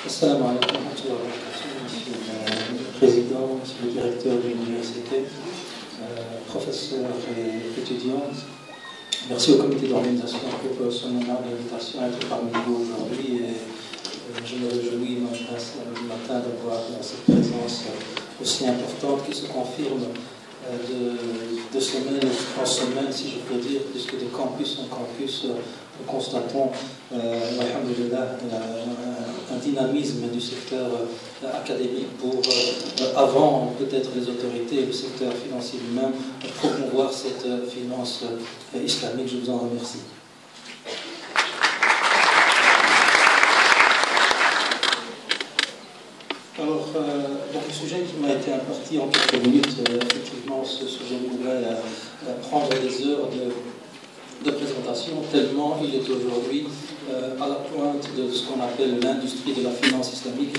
Assalamu alaikum wa rahmatullahi wa barakatuh, Monsieur le Président, Monsieur le Directeur de l'Université, professeurs et étudiantes. Merci au comité d'organisation pour son honneur d'invitation à être parmi vous aujourd'hui. Je me réjouis, moi, ce matin d'avoir cette présence aussi importante qui se confirme de semaine en semaine, si je peux dire, puisque de campus en campus, nous constatons, alhamdoulilah, un dynamisme du secteur académique pour, avant peut-être les autorités et le secteur financier lui-même, promouvoir cette finance islamique. Je vous en remercie. Alors, donc le sujet qui m'a été imparti en quelques minutes, effectivement, ce sujet pourrait prendre des heures de présentation, tellement il est aujourd'hui à la pointe de ce qu'on appelle l'industrie de la finance islamique,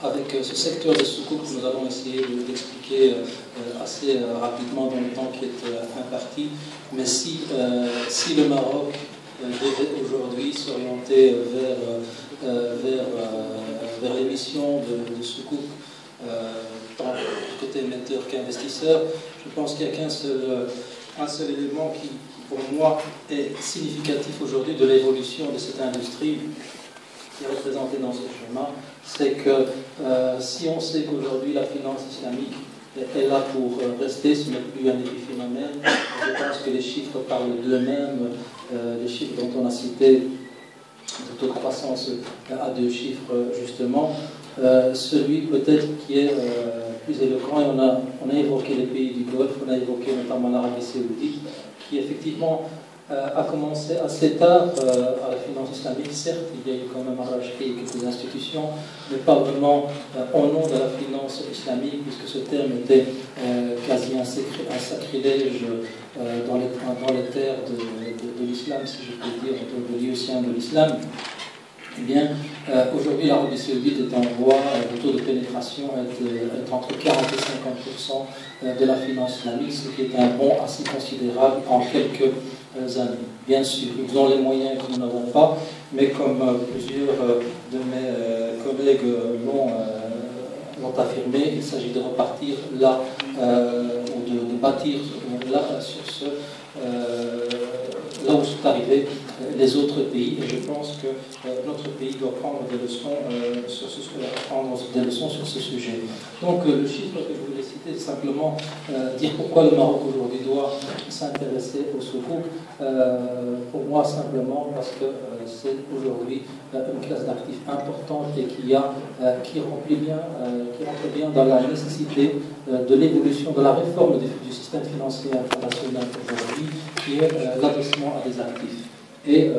avec ce secteur des soukouk que nous allons essayer d'expliquer assez rapidement dans le temps qui est imparti. Mais si le Maroc devait aujourd'hui s'orienter vers l'émission de soukouk, tant côté émetteur qu'investisseur, je pense qu'il n'y a qu'un seul élément qui, pour moi, est significatif aujourd'hui de l'évolution de cette industrie qui est représentée dans ce schéma, c'est que si on sait qu'aujourd'hui la finance islamique est là pour rester, ce n'est plus un épiphénomène, je pense que les chiffres parlent d'eux-mêmes, les chiffres dont on a cité de taux de croissance à 2 chiffres justement, celui peut-être qui est plus éloquent, et on a évoqué les pays du Golfe, on a évoqué notamment l'Arabie Saoudite, qui effectivement a commencé assez tard à la finance islamique. Certes, il y a eu quand même à racheter quelques institutions, mais pas vraiment au nom de la finance islamique, puisque ce terme était quasi un sacrilège dans les terres de l'islam, si je peux dire, dans le lieu saint de l'islam. Eh bien, aujourd'hui, l'Arabie Saoudite est en voie, le taux de pénétration est entre 40 et 50% de la finance islamique, ce qui est un bond assez considérable en quelques années. Bien sûr, ils ont les moyens que nous n'avons pas, mais comme plusieurs de mes collègues l'ont affirmé, il s'agit de repartir là, ou de bâtir là, sur ce... là où sont arrivés les autres pays, et je pense que notre pays doit prendre des leçons sur ce sujet. Donc le chiffre que je voulais citer, c'est simplement dire pourquoi le Maroc aujourd'hui doit s'intéresser au soukouk. Pour moi, simplement parce que c'est aujourd'hui une classe d'actifs importante et qui rentre bien dans la nécessité de l'évolution, de la réforme du système financier international aujourd'hui, qui est l'adossement à des actifs. Et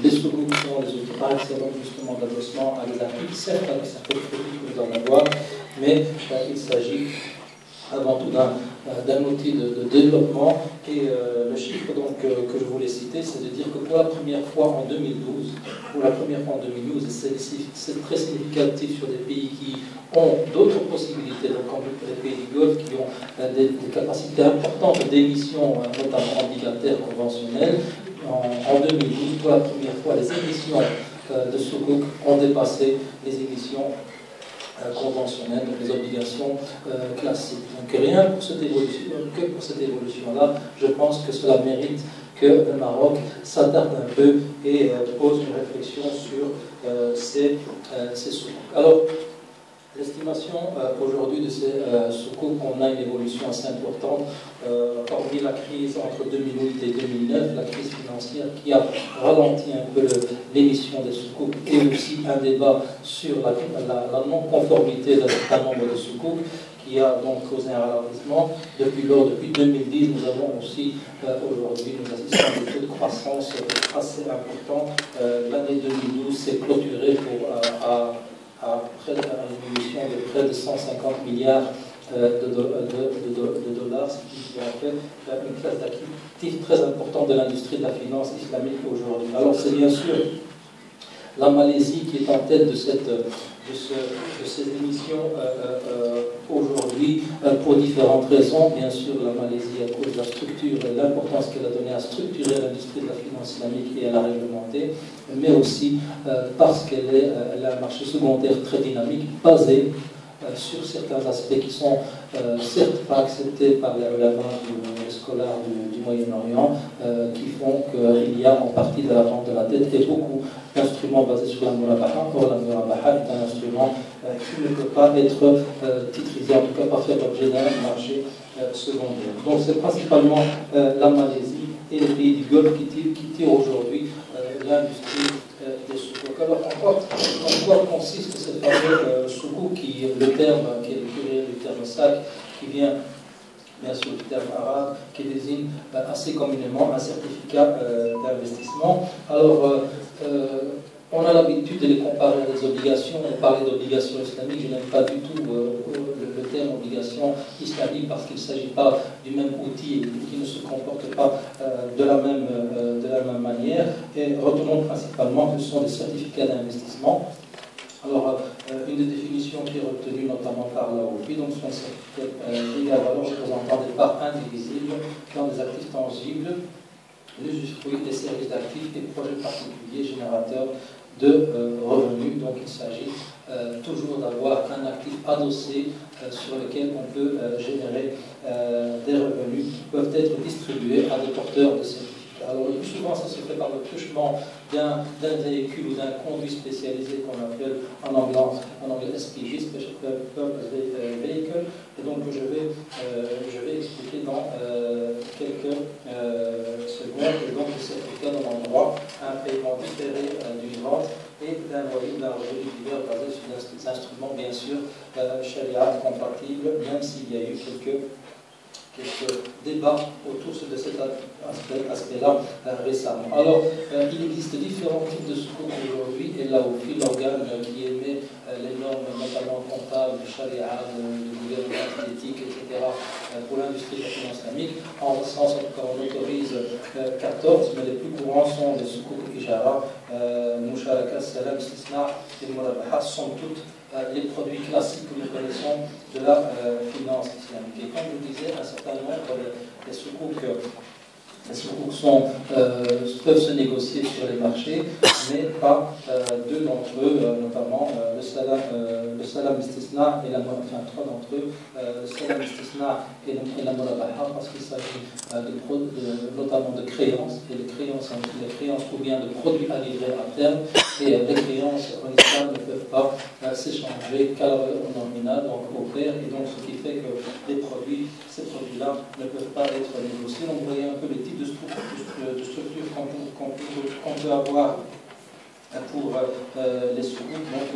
les soukouk sont les outils par excellence justement d'adossement à des actifs, certes avec certaines critiques que nous allons avoir, mais il s'agit avant tout d'un outil de développement. Et le chiffre donc, que je voulais citer, c'est de dire que pour la première fois en 2012, et c'est très significatif sur des pays qui ont d'autres possibilités, donc comme les pays du Golfe, qui ont des capacités importantes d'émissions, notamment obligataires conventionnelles, en 2012, pour la première fois, les émissions de soukouk ont dépassé les émissions conventionnelles, donc les obligations classiques. Donc rien pour cette évolution-là, je pense que cela mérite que le Maroc s'attarde un peu et pose une réflexion sur ces soukouk. Alors, l'estimation aujourd'hui de ces soukouk, on a une évolution assez importante. Hormis la crise entre 2008 et 2009, la crise financière qui a ralenti un peu l'émission des soukouk, et aussi un débat sur la non-conformité d'un certain nombre de soukouk, qui a donc causé un ralentissement. Depuis 2010, nous avons aussi, aujourd'hui, nous assistons à des taux de croissance assez importants. L'année 2012 s'est clôturée après une émission de près de 150 milliards de dollars, ce qui en fait une classe d'actifs très importante de l'industrie de la finance islamique aujourd'hui. Alors c'est bien sûr La Malaisie qui est en tête de cette émission aujourd'hui pour différentes raisons. Bien sûr, la Malaisie à cause de la structure et l'importance qu'elle a donnée à structurer l'industrie de la finance islamique et à la réglementer, mais aussi parce qu'elle a un marché secondaire très dynamique, basé sur certains aspects qui sont certes pas acceptés par les scolaires du Moyen-Orient, qui font qu'il y a en partie de la vente de la dette et beaucoup d'instruments basés sur la murabaha. Or, la murabaha est un instrument qui ne peut pas être titrisé, en tout cas pas faire l'objet d'un marché secondaire. Donc c'est principalement la Malaisie et les pays du Golfe qui tirent aujourd'hui l'industrie des soukouk. Alors, en quoi consiste ce fameux soukouk, qui est le terme, qui est le pluriel du terme sac, qui vient bien sûr du terme arabe, qui désigne assez communément un certificat d'investissement. Alors, on a l'habitude de les comparer à des obligations. On parlait d'obligations islamiques, je n'aime pas du tout le terme obligation islamique parce qu'il ne s'agit pas du même outil et qui ne se comporte pas de la même manière. Et retenons principalement que ce sont des certificats d'investissement. Alors, une des définitions qui est retenue notamment par la OFI, donc sont des certificats égale valeur représentant des parts indivisibles dans des actifs tangibles, l'usufruit des services d'actifs et projets particuliers générateurs de revenus. Donc il s'agit toujours d'avoir un actif adossé sur lequel on peut générer des revenus qui peuvent être distribués à des porteurs de certificats. Alors le plus souvent ça se fait par le truchement d'un véhicule ou d'un conduit spécialisé qu'on appelle en anglais SPV, Special Purpose Vehicle, et donc je vais expliquer dans quelques secondes. Et donc le certificat donne en droit à un paiement différé d'une vente et d'un revenu divers basé sur des instruments bien sûr charia compatibles, même s'il y a eu quelques débats autour de cet aspect-là récemment. Alors, il existe différents types de soukouk aujourd'hui, et là aussi, l'organe qui émet les normes, notamment comptables, charia, de gouvernement, d'éthique, etc., pour l'industrie de la finance islamique, en sens, en tout cas, on autorise 14, mais les plus courants sont les soukouk ijara, musharaka, salam, istisna et murabaha, sont toutes les produits classiques que nous connaissons de la finance islamique. Et comme je vous disais, un certain nombre des soukouk peuvent se négocier sur les marchés, mais pas deux d'entre eux, notamment le salam istisna et trois d'entre eux, le salam istisna et la murabaha, parce qu'il s'agit notamment de créances, et les créances ou bien de produits à livrer à terme, et les créances en islam ne peuvent pas s'échanger qu'à la valeur nominale, donc au pair, et donc ce qui fait que ces produits-là ne peuvent pas être négociés. Donc vous voyez un peu les types de structures qu'on peut avoir pour les soukouk, donc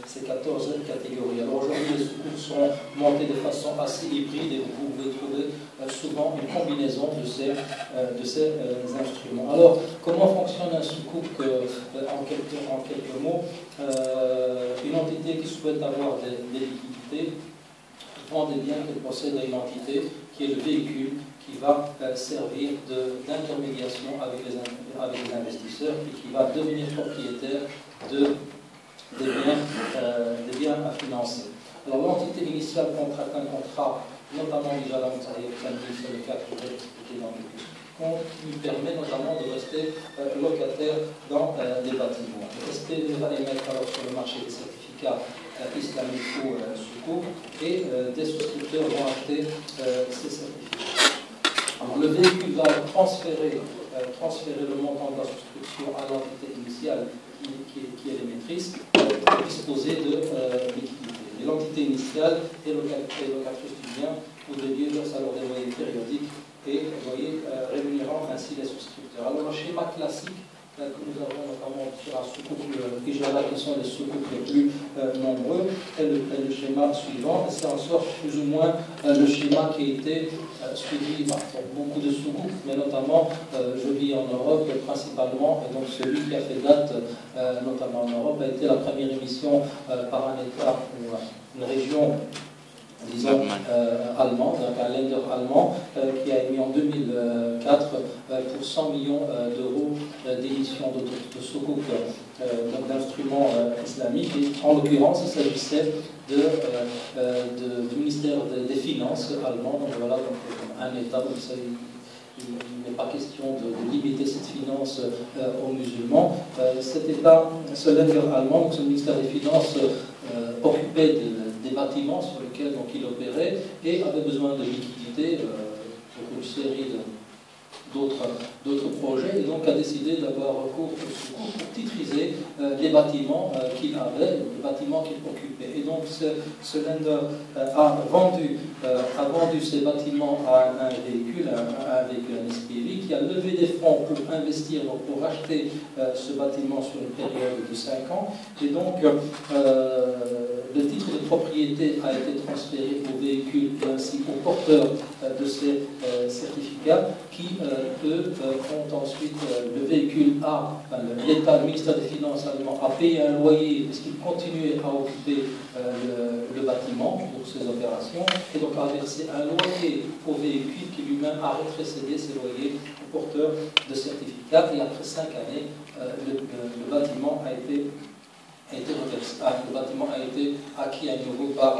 ces 14 catégories. Alors aujourd'hui, les soukouk sont montés de façon assez hybride et vous pouvez trouver souvent une combinaison de ces instruments. Alors, comment fonctionne un soukouk en quelques mots? Une entité qui souhaite avoir des liquidités vend des biens qu'elle possède à une entité qui est le véhicule qui va servir d'intermédiation avec les investisseurs et qui va devenir propriétaire des biens à financer. Alors l'entité initiale contracte un contrat, notamment déjà la c'est le cas que je vais expliquer dans quelques secondes, qui lui permet notamment de rester locataire dans des bâtiments. Le SPV va émettre alors sur le marché des certificats islamiques ou soukouk, et des souscripteurs vont acheter ces certificats. Alors, le véhicule va transférer le montant de la souscription à l'entité initiale qui est l'émettrice pour disposer de liquidités. L'entité initiale est locatrice du bien ou de lieu verse alors des loyers périodiques et rémunérant ainsi les souscripteurs. Alors, le schéma classique que nous avons notamment sur un soukouk ijara, qui sont les soukouk les plus nombreux, est le schéma suivant. C'est en sorte plus ou moins le schéma qui a été suivi par beaucoup de soukouk, mais notamment, je vis en Europe principalement, et donc celui qui a fait date, notamment en Europe, a été la première émission par un État ou une région, disons, allemand, un lender allemand, qui a émis en 2004 pour 100 millions d'euros d'émissions de soukouk d'instruments islamiques. Et en l'occurrence, il s'agissait du ministère des Finances allemand. Donc voilà, donc, un État, donc ça, il n'est pas question de limiter cette finance aux musulmans. Cet État, ce Länder allemand, donc ce ministère des Finances, occupait des bâtiments sur lesquels donc, il opérait et avait besoin de liquidités pour une série d'autres projets, et donc a décidé d'avoir recours au secours pour titriser des bâtiments qu'il avait, des bâtiments qu'il occupait. Et donc ce Länder a vendu ces bâtiments à un véhicule, un SPV, qui a levé des fonds pour investir, donc pour racheter ce bâtiment sur une période de 5 ans. Et donc le titre de propriété a été transféré au véhicule et ainsi aux porteurs de ces certificats qui, eux, ont ensuite le véhicule l'État, le ministère des Finances allemand a payé un loyer puisqu'il continuait à occuper le bâtiment pour ses opérations et donc a versé un loyer au véhicule qui lui-même a rétrocédé ses loyers aux porteurs de certificats et après 5 années, le bâtiment a été reversé. Le bâtiment a été acquis à nouveau par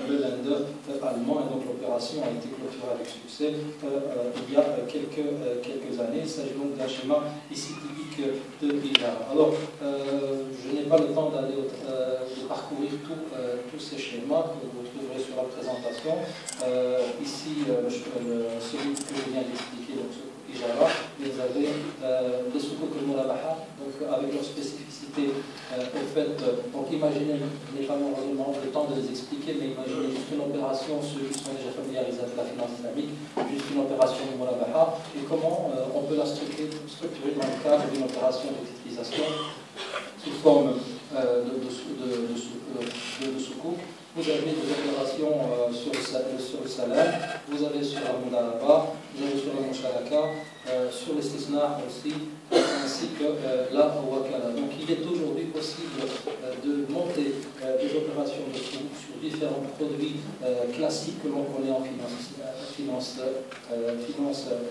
le Länder allemand et donc l'opération a été clôturée avec succès il y a quelques années. Il s'agit donc d'un schéma ici typique de Ijara. Alors, je n'ai pas le temps de parcourir tous ces schémas que vous retrouverez sur la présentation. Ici, celui que je viens d'expliquer, donc Ijara, vous avez les soukouk al-Murabaha, donc avec leur spécificité. Au fait, donc imaginez, je n'ai pas malheureusement le temps de les expliquer, mais imaginez juste une opération, ceux qui sont déjà familiarisés avec la finance islamique, juste une opération de Murabaha, et comment on peut la structurer dans le cadre d'une opération de titrisation sous forme de soukouk. Vous avez des opérations sur le salaire, vous avez sur la Mudalaba, vous avez sur la Musharaka, sur l'Istisna aussi, ainsi que la Wakala. Donc il est aujourd'hui possible de monter des opérations de soukouk sur différents produits classiques que l'on connaît en finance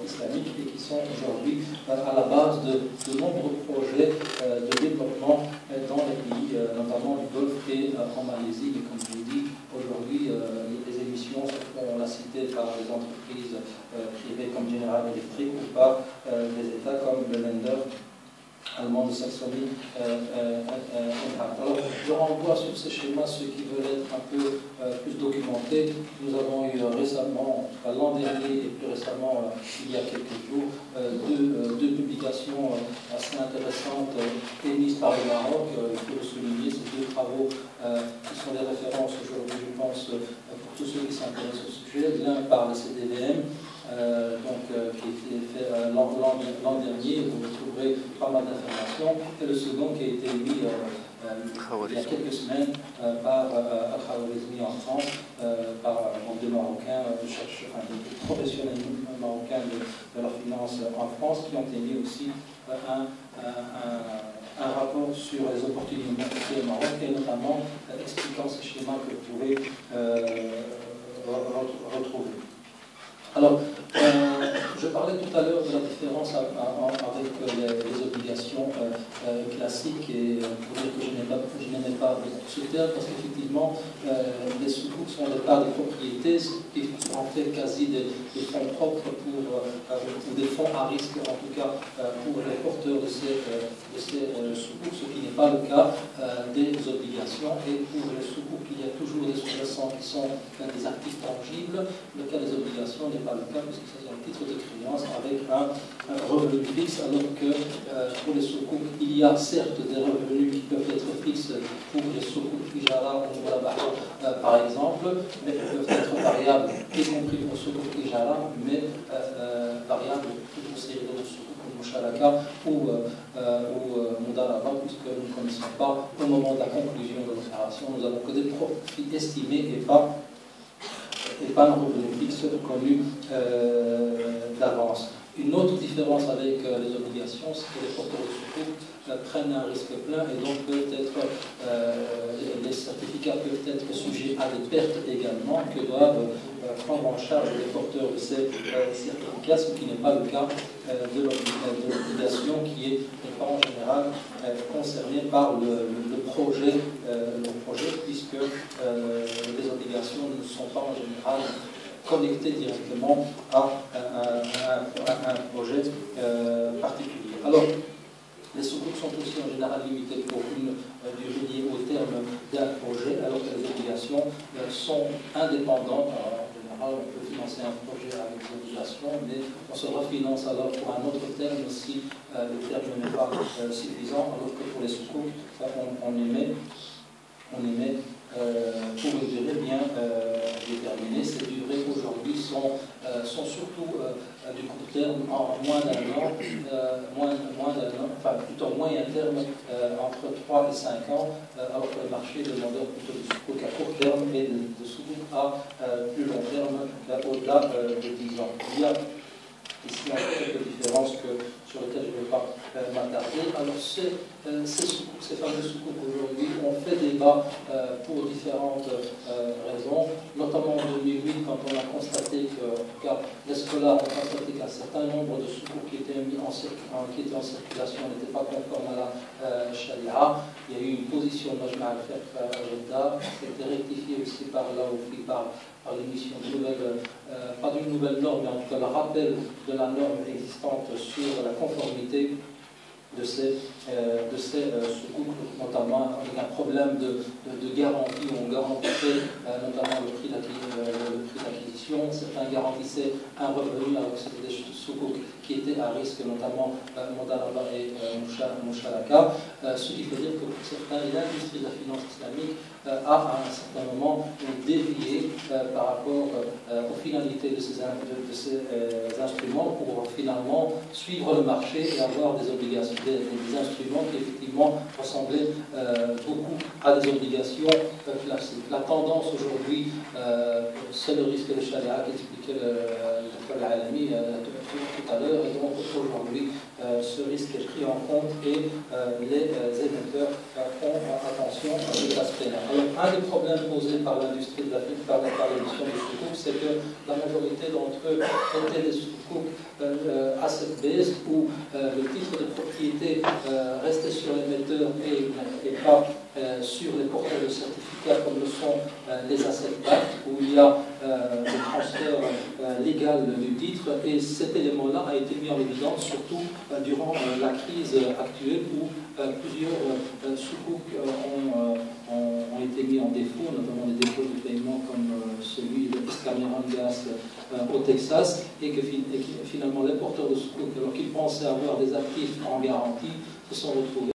islamique et qui sont aujourd'hui à la base de nombreux projets de développement dans les pays, notamment du Golfe et en Malaisie. Et comme je l'ai dit, aujourd'hui, les émissions se font la cité par les entreprises privées comme General Electric ou par des États comme le Länder allemand de Saxonie. Alors, je renvoie sur ces schémas ceux qui veulent être un peu plus documentés. Nous avons eu récemment, l'an dernier et plus récemment, il y a quelques jours, deux publications assez intéressantes émises par le Maroc. Il faut le souligner, ces deux travaux qui sont des références aujourd'hui, je pense, pour tous ceux qui s'intéressent au sujet. L'un par le CDVM, qui a été fait l'an dernier, vous retrouverez pas mal d'informations, et le second qui a été émis il y a quelques semaines par Al-Khawarizmi en France, par des Marocains, des professionnels marocains de la finance en France, qui ont émis aussi un rapport sur les opportunités au Maroc, et notamment expliquant ces schémas que vous pouvez retrouver. Alors, je parlais tout à l'heure de la différence avec les obligations classiques, et pour dire que je n'aimais pas ce terme, parce qu'effectivement, les soukouk sont des parts de propriété qui sont en fait quasi des fonds propres ou des fonds à risque, en tout cas, pour les porteurs de ces soukouk, ce qui n'est pas le cas des obligations. Et pour les soukouk, il y a toujours des sous-jacents qui sont des actifs tangibles. Le cas des obligations n'est pas le cas, puisque c'est un titre de créance avec un revenu fixe, alors que pour les soukouk, il y a certes des revenus qui peuvent être fixes pour les soukouk Ijara ou Murabaha, par exemple, mais ils peuvent être variables, y compris pour soukouk Ijara, mais variables pour une série d'autres soukouk comme Musharaka ou Mudaraba, puisque nous ne connaissons pas au moment de la conclusion de l'opération, nous avons que des profits estimés et pas un revenu fixe connu d'avance. Une autre différence avec les obligations, c'est que les porteurs de soukouk prennent un risque plein et donc les certificats peuvent être sujets à des pertes également que doivent prendre en charge les porteurs de ces certificats, ce qui n'est pas le cas de l'obligation qui est en général concernée par le projet, puisque les obligations ne sont pas en général connectées directement à un projet particulier. Alors, les soukouk sont aussi en général limitées pour une durée liée au terme d'un projet, alors que les obligations sont indépendantes. Alors, en général, on peut financer un projet avec des obligations, mais on se refinance alors pour un autre terme si le terme n'est pas suffisant, alors que pour les soukouk, on émet pour une durée bien déterminée. Ces durées aujourd'hui sont surtout du court terme, en moins d'un an, enfin plutôt moyen terme, entre 3 et 5 ans, alors que le marché est demandeur plutôt de soukouk à court terme et de soukouk à plus long terme, au-delà de 10 ans. Il y a ici quelques différences sur lesquelles je ne vais pas m'attarder. Alors ces fameux soukouk aujourd'hui ont fait débat pour différentes raisons, notamment en 2008 quand on a constaté que, en tout cas les scolaires ont constaté qu'un certain nombre de soukouk qui étaient en circulation n'étaient pas conformes à la Sharia. Il y a eu une position de Majma' al-Fiqh Jeddah qui a été rectifiée aussi par l'émission pas d'une nouvelle norme, mais en tout cas le rappel de la norme existante sur la conformité de ces soukouk, notamment avec un problème de garantie où on garantissait notamment le prix d'acquisition. Certains garantissaient un revenu alors que c'était des soukouk qui étaient à risque, notamment Modaraba et Mouchalaka. Ce qui veut dire que pour certains, l'industrie de la finance islamique a à un certain moment dévié par rapport aux finalités de ces instruments pour finalement suivre le marché et avoir des obligations, des instruments qui effectivement ressemblaient beaucoup à des obligations classiques. La tendance aujourd'hui, c'est le risque de Sharia qu'expliquait le Dr Al-Alami tout à l'heure, et donc aujourd'hui ce risque est pris en compte et les émetteurs font attention à cet aspect-là. Alors, un des problèmes posés par l'industrie de la finance, par l'émission des soukouk, c'est que la majorité d'entre eux étaient des soukouk asset-based où le titre de propriété restait sur l'émetteur et pas sur les porteurs de certificats comme le sont les asset-backed, où il y a le transfert légal du titre, et cet élément-là a été mis en évidence surtout durant la crise actuelle où plusieurs soukouk ont été mis en défaut, notamment des défauts de paiement comme celui de Cameron Gas au Texas, et que finalement les porteurs de soukouk, alors qu'ils pensaient avoir des actifs en garantie, se sont retrouvés